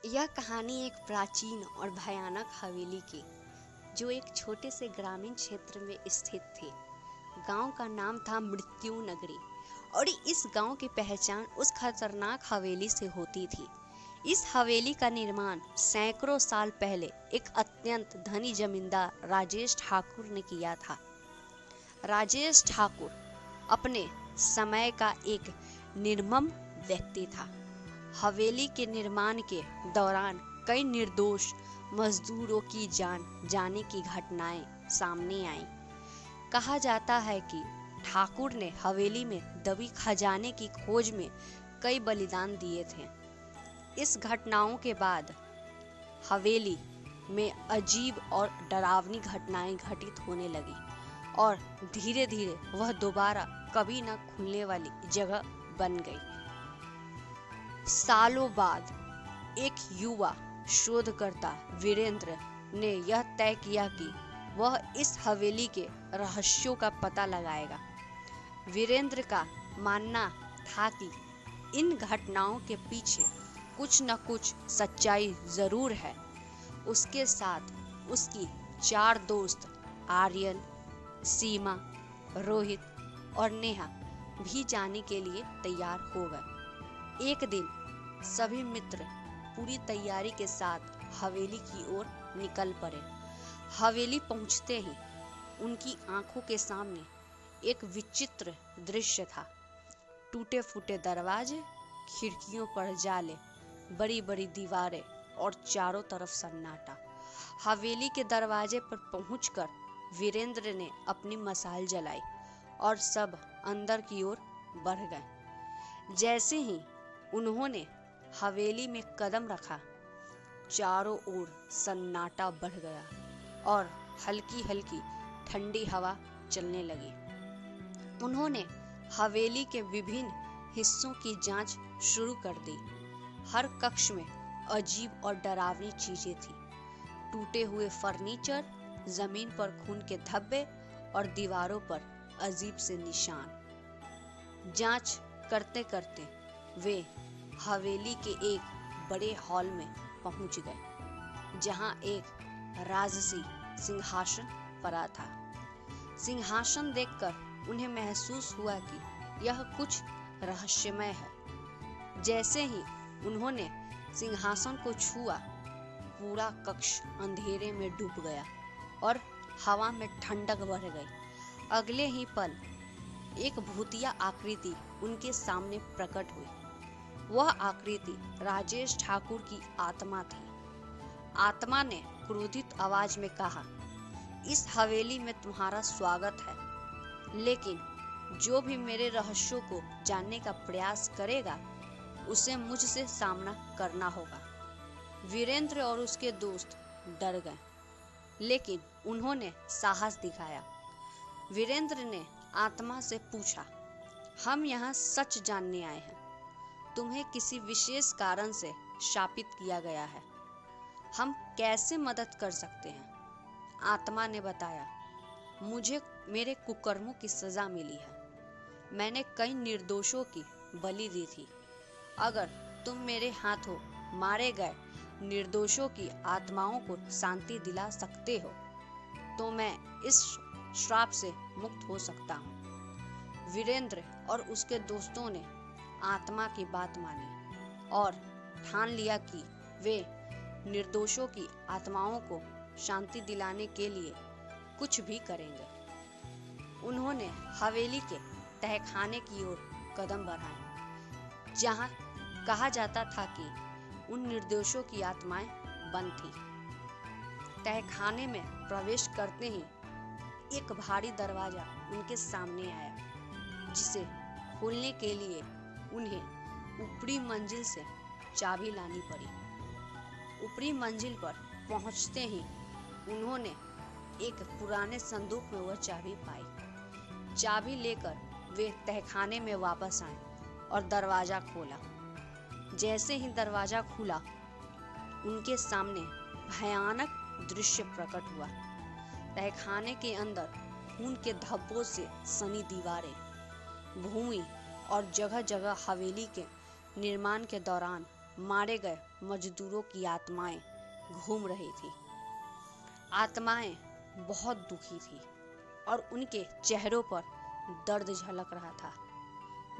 यह कहानी एक प्राचीन और भयानक हवेली की, जो एक छोटे से ग्रामीण क्षेत्र में स्थित थी। गांव का नाम था मृत्यु नगरी और इस गांव की पहचान उस खतरनाक हवेली से होती थी। इस हवेली का निर्माण सैकड़ों साल पहले एक अत्यंत धनी जमींदार राजेश ठाकुर ने किया था। राजेश ठाकुर अपने समय का एक निर्मम व्यक्ति था। हवेली के निर्माण के दौरान कई निर्दोष मजदूरों की जान जाने की घटनाएं सामने आईं। कहा जाता है कि ठाकुर ने हवेली में दबी खजाने की खोज में कई बलिदान दिए थे। इस घटनाओं के बाद हवेली में अजीब और डरावनी घटनाएं घटित होने लगी और धीरे धीरे वह दोबारा कभी न खुलने वाली जगह बन गई। सालों बाद एक युवा शोधकर्ता वीरेंद्र ने यह तय किया कि वह इस हवेली के रहस्यों का पता लगाएगा। वीरेंद्र का मानना था कि इन घटनाओं के पीछे कुछ न कुछ सच्चाई जरूर है। उसके साथ उसकी 4 दोस्त आर्यन, सीमा, रोहित और नेहा भी जाने के लिए तैयार हो गए। एक दिन सभी मित्र पूरी तैयारी के साथ हवेली की ओर निकल पड़े। हवेली पहुंचते ही उनकी आंखों के सामने एक विचित्र दृश्य था। टूटे फूटे दरवाजे, खिड़कियों पर जाले, बड़ी बड़ी दीवारें और चारों तरफ सन्नाटा। हवेली के दरवाजे पर पहुंचकर वीरेंद्र ने अपनी मशाल जलाई और सब अंदर की ओर बढ़ गए। जैसे ही उन्होंने हवेली में कदम रखा, चारों ओर सन्नाटा बढ़ गया और हल्की हल्की ठंडी हवा चलने लगी। उन्होंने हवेली के विभिन्न हिस्सों की जांच शुरू कर दी। हर कक्ष में अजीब और डरावनी चीजें थी। टूटे हुए फर्नीचर, जमीन पर खून के धब्बे और दीवारों पर अजीब से निशान। जांच करते करते वे हवेली के एक बड़े हॉल में पहुंच गए, जहां एक राजसी सिंहासन पड़ा था। सिंहासन देखकर उन्हें महसूस हुआ कि यह कुछ रहस्यमय है। जैसे ही उन्होंने सिंहासन को छुआ, पूरा कक्ष अंधेरे में डूब गया और हवा में ठंडक बढ़ गई। अगले ही पल एक भूतिया आकृति उनके सामने प्रकट हुई। वह आकृति राजेश ठाकुर की आत्मा थी। आत्मा ने क्रोधित आवाज में कहा, इस हवेली में तुम्हारा स्वागत है, लेकिन जो भी मेरे रहस्यों को जानने का प्रयास करेगा, उसे मुझसे सामना करना होगा। वीरेंद्र और उसके दोस्त डर गए, लेकिन उन्होंने साहस दिखाया। वीरेंद्र ने आत्मा से पूछा, हम यहाँ सच जानने आए हैं। तुम्हें किसी विशेष कारण से शापित किया गया है। हम कैसे मदद कर सकते हैं? आत्मा ने बताया, मुझे मेरे कुकर्मों की सजा मिली है। मैंने कई निर्दोषों की बलि दी थी। अगर तुम मेरे हाथों मारे गए निर्दोषों की आत्माओं को शांति दिला सकते हो, तो मैं इस श्राप से मुक्त हो सकता हूँ। वीरेंद्र और उसके दोस्तों ने आत्मा की बात मानी और ठान लिया कि वे निर्दोषों की आत्माओं को शांति दिलाने के लिए कुछ भी करेंगे। उन्होंने हवेली के तहखाने की ओर कदम बढ़ाए, जहां कहा जाता था कि उन निर्दोषों की आत्माएं बंद थी। तहखाने में प्रवेश करते ही एक भारी दरवाजा उनके सामने आया, जिसे खोलने के लिए उन्हें ऊपरी मंजिल से चाबी लानी पड़ी। ऊपरी मंजिल पर पहुंचते ही उन्होंने एक पुराने संदूक में वह चाबी पाई। चाबी लेकर वे तहखाने में वापस आए और दरवाजा खोला। जैसे ही दरवाजा खुला, उनके सामने भयानक दृश्य प्रकट हुआ। तहखाने के अंदर खून के धब्बों से सनी दीवारें, भूमि और जगह जगह हवेली के निर्माण के दौरान मारे गए मजदूरों की आत्माएं घूम रही थी। आत्माएं बहुत दुखी थी और उनके चेहरों पर दर्द झलक रहा था।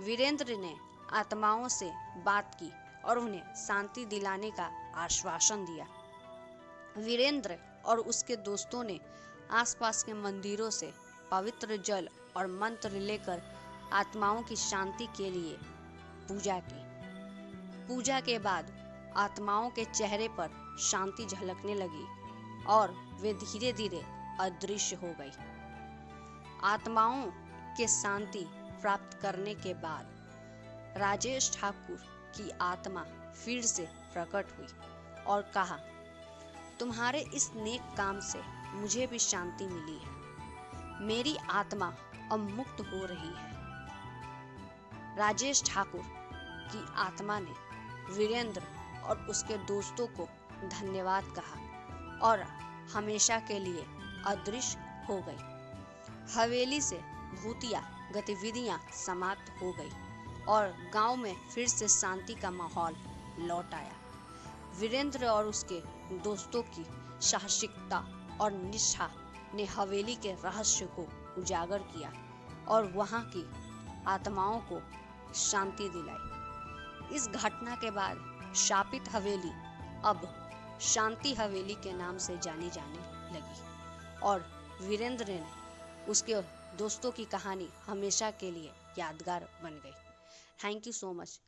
वीरेंद्र ने आत्माओं से बात की और उन्हें शांति दिलाने का आश्वासन दिया। वीरेंद्र और उसके दोस्तों ने आसपास के मंदिरों से पवित्र जल और मंत्र लेकर आत्माओं की शांति के लिए पूजा की। पूजा के बाद आत्माओं के चेहरे पर शांति झलकने लगी और वे धीरे धीरे अदृश्य हो गई। आत्माओं के शांति प्राप्त करने के बाद राजेश ठाकुर की आत्मा फिर से प्रकट हुई और कहा, तुम्हारे इस नेक काम से मुझे भी शांति मिली है। मेरी आत्मा अब मुक्त हो रही है। राजेश ठाकुर की आत्मा ने वीरेंद्र और उसके दोस्तों को धन्यवाद कहा और हमेशा के लिए अदृश्य हो गई। हवेली से भूतिया गतिविधियां समाप्त हो गई और गांव में फिर से शांति का माहौल लौट आया। वीरेंद्र और उसके दोस्तों की साहसिकता और निष्ठा ने हवेली के रहस्य को उजागर किया और वहां की आत्माओं को शांति दिलाई। इस घटना के बाद शापित हवेली अब शांति हवेली के नाम से जानी जाने लगी और वीरेंद्र ने उसके दोस्तों की कहानी हमेशा के लिए यादगार बन गई। Thank you so much.